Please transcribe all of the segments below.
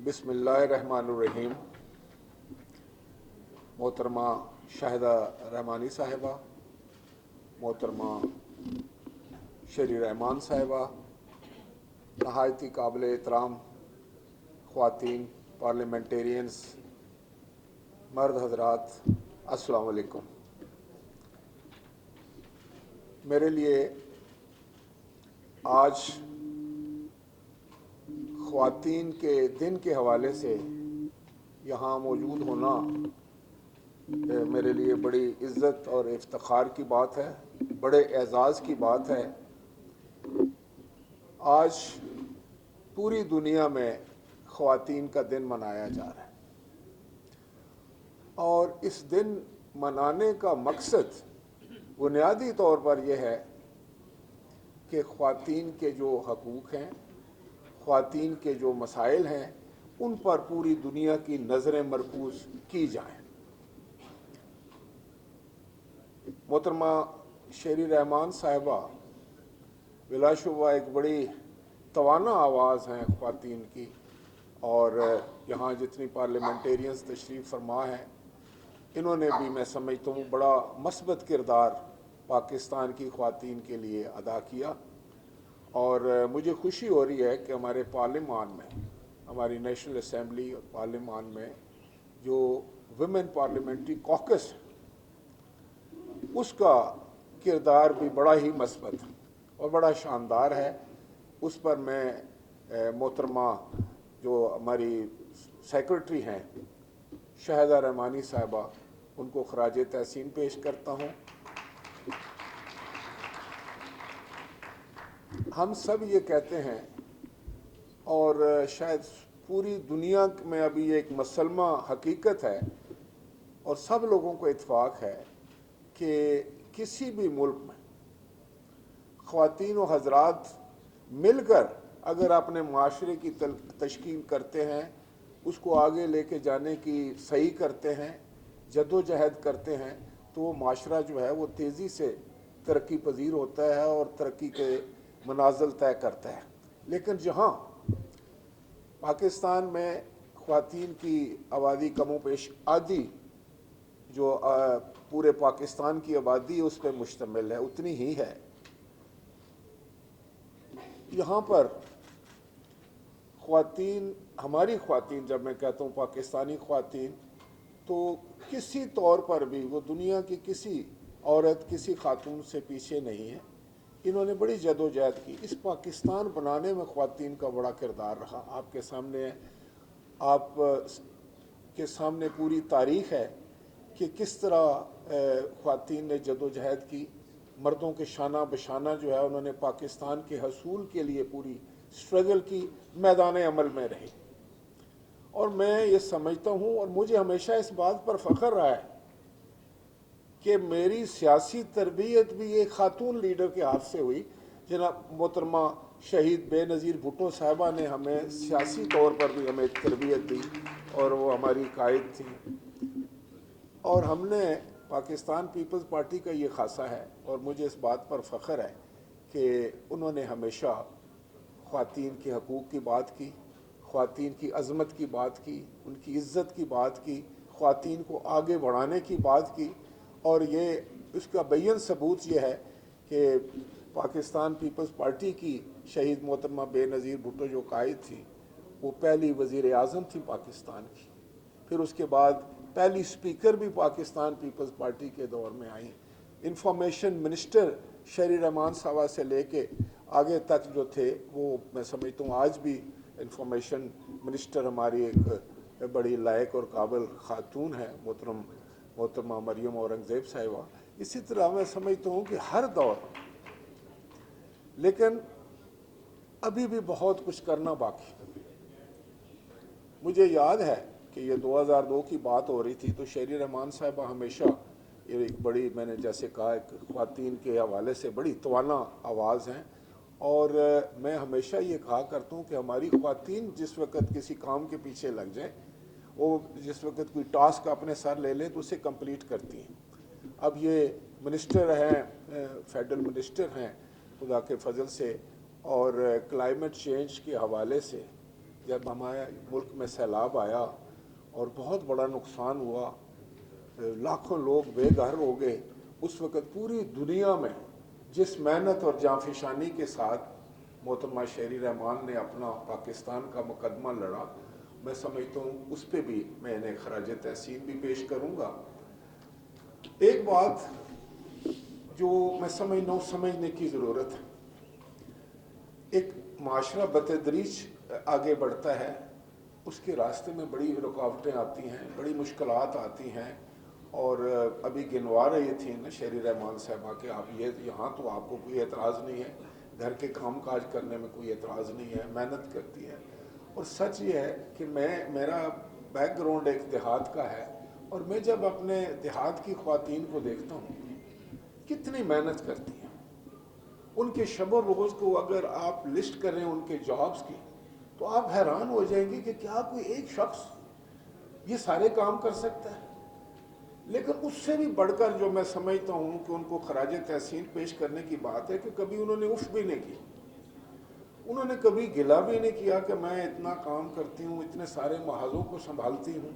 बिस्मिल्लाहिर्रहमानिर्रहीम। मोहतरमा शाहिदा रहमानी साहिबा, मोहतरमा शेरी रहमान साहिबा, नहायती काबिल एहतराम ख़वातीन पार्लियामेंटेरियंस, मर्द हजरात, अस्सलाम वालेकुम। मेरे लिए आज ख़वातीन के दिन के हवाले से यहाँ मौजूद होना मेरे लिए बड़ी इज़्ज़त और इफ्तिखार की बात है, बड़े एज़ाज़ की बात है। आज पूरी दुनिया में ख़वातीन का दिन मनाया जा रहा है और इस दिन मनाने का मकसद बुनियादी तौर पर यह है कि ख़वातीन के जो हकूक़ हैं, ख़वातीन के जो मसाइल हैं, उन पर पूरी दुनिया की नज़रें मरकूज़ की जाएँ। मोहतरमा शेरी रहमान साहिबा बिलाशुबा एक बड़ी तवाना आवाज़ हैं ख़वातीन की, और यहाँ जितनी पार्लियामेंटेरियंस तशरीफ़ फरमा हैं, इन्होंने भी मैं समझता हूँ बड़ा मस्बत किरदार पाकिस्तान की ख़वातीन के लिए अदा किया। और मुझे खुशी हो रही है कि हमारे पार्लियामान में, हमारी नेशनल असम्बली और पार्लियामान में जो वुमेन पार्लियामेंट्री कॉकस उसका किरदार भी बड़ा ही मस्बत और बड़ा शानदार है। उस पर मैं मोहतरमा जो हमारी सेक्रेटरी हैं शाहिदा रहमानी साहिबा, उनको खराज तहसीन पेश करता हूँ। हम सब ये कहते हैं और शायद पूरी दुनिया में अभी एक मसलमा हकीकत है और सब लोगों को इत्फाक है कि किसी भी मुल्क में ख़वातीन व हज़रात मिलकर अगर अपने माशरे की तश्कील करते हैं, उसको आगे लेके जाने की सही करते हैं, जदोजहद करते हैं, तो वो माशरा जो है वो तेज़ी से तरक्की पजीर होता है और तरक्की के मनाजिल तय करता है। लेकिन जहाँ पाकिस्तान में ख़वातीन की आबादी कमोपेश आधी जो पूरे पाकिस्तान की आबादी उस पर मुश्तमिल है, उतनी ही है। यहाँ पर ख़वातीन, हमारी ख़वातीन, जब मैं कहता हूँ पाकिस्तानी ख़वातीन, तो किसी तौर पर भी वो दुनिया की किसी औरत, किसी खातून से पीछे नहीं है। इन्होंने बड़ी जदोजहद की। इस पाकिस्तान बनाने में ख़वातीन का बड़ा किरदार रहा। आपके सामने है, आप के सामने पूरी तारीख़ है कि किस तरह ख़वातीन ने जदोजहद की। मर्दों के शाना बशाना जो है उन्होंने पाकिस्तान के हसूल के लिए पूरी स्ट्रगल की, मैदान अमल में रहे। और मैं ये समझता हूँ और मुझे हमेशा इस बात पर फ़ख्र रहा है कि मेरी सियासी तरबियत भी एक खातून लीडर के हाथ से हुई। जनाब मोहतरमा शहीद बेनज़ीर भुट्टो साहिबा ने हमें सियासी तौर पर भी हमें तरबियत दी और वो हमारी कायद थी। और हमने पाकिस्तान पीपल्स पार्टी का ये खासा है और मुझे इस बात पर फ़ख्र है कि उन्होंने हमेशा ख़वातीन के हकूक़ की बात की, ख़वातीन की अज़मत की बात की, उनकी इज़्ज़त की बात की, ख़वातीन को आगे बढ़ाने की बात की। और ये इसका बैन सबूत ये है कि पाकिस्तान पीपल्स पार्टी की शहीद मोहतरमा बेनज़ीर भुट्टो जो कायद थी, वो पहली वज़ीर आज़म थी पाकिस्तान की। फिर उसके बाद पहली स्पीकर भी पाकिस्तान पीपल्स पार्टी के दौर में आई। इंफॉर्मेशन मिनिस्टर शेरी रहमान साहबा से लेके आगे तक जो थे, वो मैं समझता हूँ आज भी इंफॉर्मेशन मिनिस्टर हमारी एक बड़ी लायक और काबिल खातून है, मोहतरमा मरियम औरंगज़ेब साहिबा। इसी तरह मैं समझता हूँ कि हर दौर, लेकिन अभी भी बहुत कुछ करना बाकी। मुझे याद है कि ये 2002 की बात हो रही थी, तो शेरी रहमान साहिबा हमेशा ये एक बड़ी, मैंने जैसे कहा, एक ख़वातीन के हवाले से बड़ी तवाना आवाज़ हैं। और मैं हमेशा ये कहा करता हूँ कि हमारी ख़वातीन जिस वक़्त किसी काम के पीछे लग जाए, वो जिस वक़्त कोई टास्क अपने सर ले लें तो उसे कंप्लीट करती हैं। अब ये मिनिस्टर हैं, फेडरल मिनिस्टर हैं खुदा के फजल से, और क्लाइमेट चेंज के हवाले से जब हमारे मुल्क में सैलाब आया और बहुत बड़ा नुकसान हुआ, लाखों लोग बेघर हो गए, उस वक़्त पूरी दुनिया में जिस मेहनत और जांफिशानी के साथ मोहतरमा शेरी रहमान ने अपना पाकिस्तान का मुकदमा लड़ा, मैं समझता हूँ उस पर भी मैं इन्हें खराज तहसीन भी पेश करूँगा। एक बात जो मैं समझने की ज़रूरत है, एक माशरा बतदरीज आगे बढ़ता है, उसके रास्ते में बड़ी रुकावटें आती हैं, बड़ी मुश्किलात आती हैं। और अभी गिनवा रही थी ना शेरी रहमान साहबा कि आप ये यहाँ तो आपको कोई एतराज़ नहीं है, घर के काम काज करने में कोई एतराज़ नहीं है, मेहनत करती है। और सच ये है कि मेरा बैकग्राउंड एक देहात का है, और मैं जब अपने देहात की ख़वातीन को देखता हूँ कितनी मेहनत करती हैं, उनके शब रोज़ को अगर आप लिस्ट करें उनके जॉब्स की, तो आप हैरान हो जाएंगे कि क्या कोई एक शख्स ये सारे काम कर सकता है। लेकिन उससे भी बढ़कर जो मैं समझता हूँ कि उनको खराज तहसीन पेश करने की बात है कि कभी उन्होंने उफ भी नहीं की, उन्होंने कभी गिला भी नहीं किया कि मैं इतना काम करती हूँ, इतने सारे महाजों को संभालती हूँ,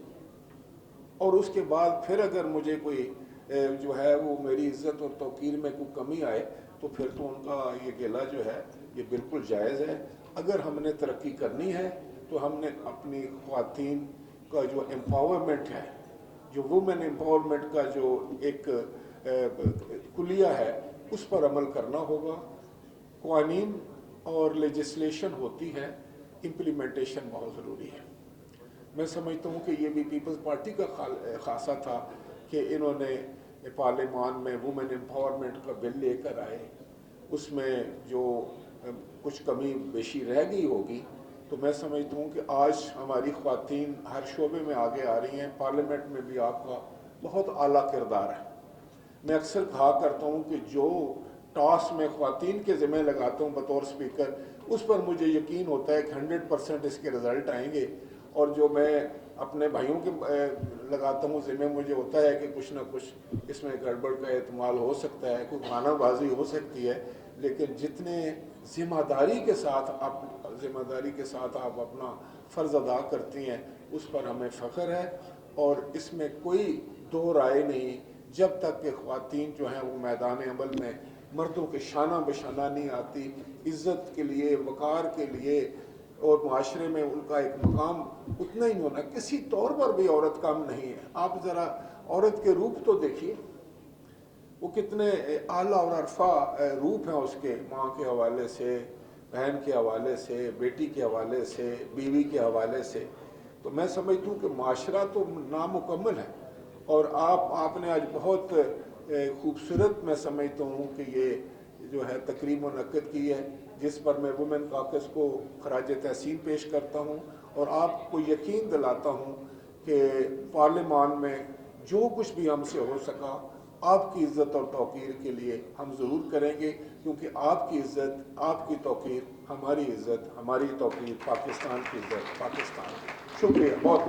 और उसके बाद फिर अगर मुझे कोई जो है वो मेरी इज्जत और तौकीर में कोई कमी आए तो फिर तो उनका ये गिला जो है ये बिल्कुल जायज़ है। अगर हमने तरक्की करनी है तो हमने अपनी ख़वातीन का जो एम्पावरमेंट है, जो वुमेन एम्पावरमेंट का जो एक कुलिया है, उस पर अमल करना होगा। क़वानीन और लेजिस्लेशन होती है, इम्प्लीमेंटेशन बहुत ज़रूरी है। मैं समझता हूँ कि ये भी पीपल्स पार्टी का खासा था कि इन्होंने पार्लियामान में वुमेन एम्पावरमेंट का बिल लेकर आए, उसमें जो कुछ कमी बेशी रह गई होगी, तो मैं समझता हूँ कि आज हमारी ख़वातीन हर शोबे में आगे आ रही हैं। पार्लियामेंट में भी आपका बहुत आला किरदार है। मैं अक्सर कहा करता हूँ कि जो टॉस में ख़वातीन के ज़िम्मे लगाता हूँ बतौर स्पीकर, उस पर मुझे यकीन होता है कि 100% इसके रिज़ल्ट आएंगे, और जो मैं अपने भाइयों के लगाता हूँ ज़िम्मे, मुझे होता है कि कुछ ना कुछ इसमें गड़बड़ का एहतमाल हो सकता है, कोई खानाबाजी हो सकती है। लेकिन जितने ज़िम्मेदारी के साथ आप अपना फ़र्ज़ अदा करती हैं, उस पर हमें फ़ख्र है। और इसमें कोई दो राय नहीं, जब तक कि ख़वातीन जो हैं वो मैदान अमल में मर्दों के शाना बशाना नहीं आती, इज़्ज़त के लिए, वक़ार के लिए, और माशरे में उनका एक मकाम उतना ही होना, किसी तौर पर भी औरत कम नहीं है। आप ज़रा औरत के रूप तो देखिए, वो कितने आला और अरफा रूप हैं उसके, माँ के हवाले से, बहन के हवाले से, बेटी के हवाले से, बीवी के हवाले से। तो मैं समझता हूँ कि माशरा तो नामुकम्मल है, और आपने आज बहुत खूबसूरत मैं समझता हूँ कि ये जो है तकरीब मुनक्किद की है, जिस पर मैं वुमेन कॉकस को खराज तहसीन पेश करता हूँ, और आपको यकीन दिलाता हूँ कि पार्लियामान में जो कुछ भी हमसे हो सका आपकी इज़्ज़त और तौकीर के लिए हम ज़रूर करेंगे, क्योंकि आपकी इज़्ज़त, आपकी तौकीर हमारी इज़्ज़त, हमारी तौकीर पाकिस्तान की इज़्ज़त, पाकिस्तान। शुक्रिया, बहुत मेहरबानी।